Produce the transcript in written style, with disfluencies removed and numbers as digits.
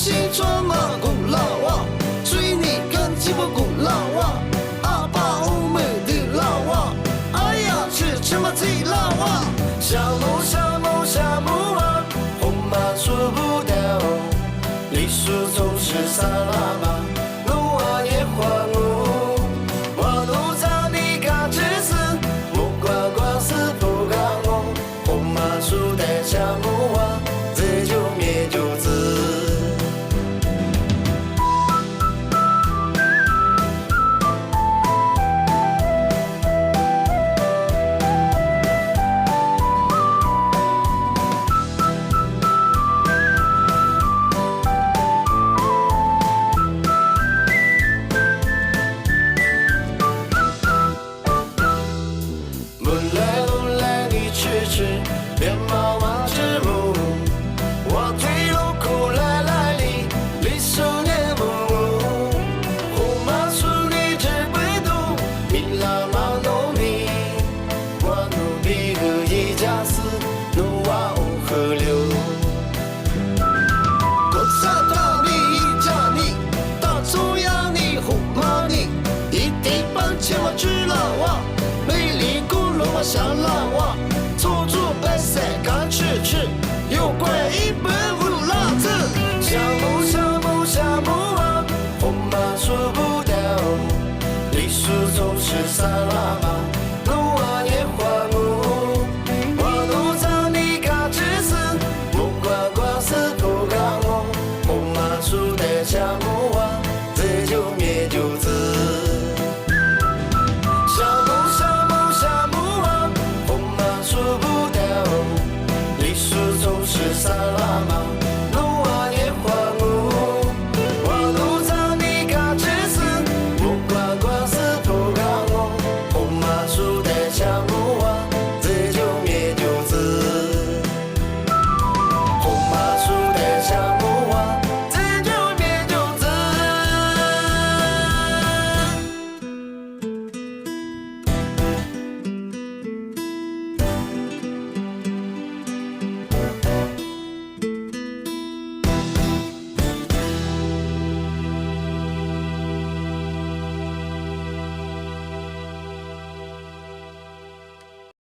新装嘛古老哇，追你跟鸡巴古老哇，阿爸欧美的老哇，哎呀吃嘛最老哇，夏木夏木夏木啊，红马说不掉，梨树总是沙拉吧，路啊也花路，花路在你嘎吱子，木瓜瓜是不干我，红马树的夏木啊，这就灭就子。连毛毛之母，我推路苦来来里，里数年母，胡马苏你只会读，你拉马努比，我努比和一家子，努瓦乌河流。我萨达你一家你，大中央你胡马你，一地半千我知了哇，美丽古罗我想了哇。做白菜干吃吃。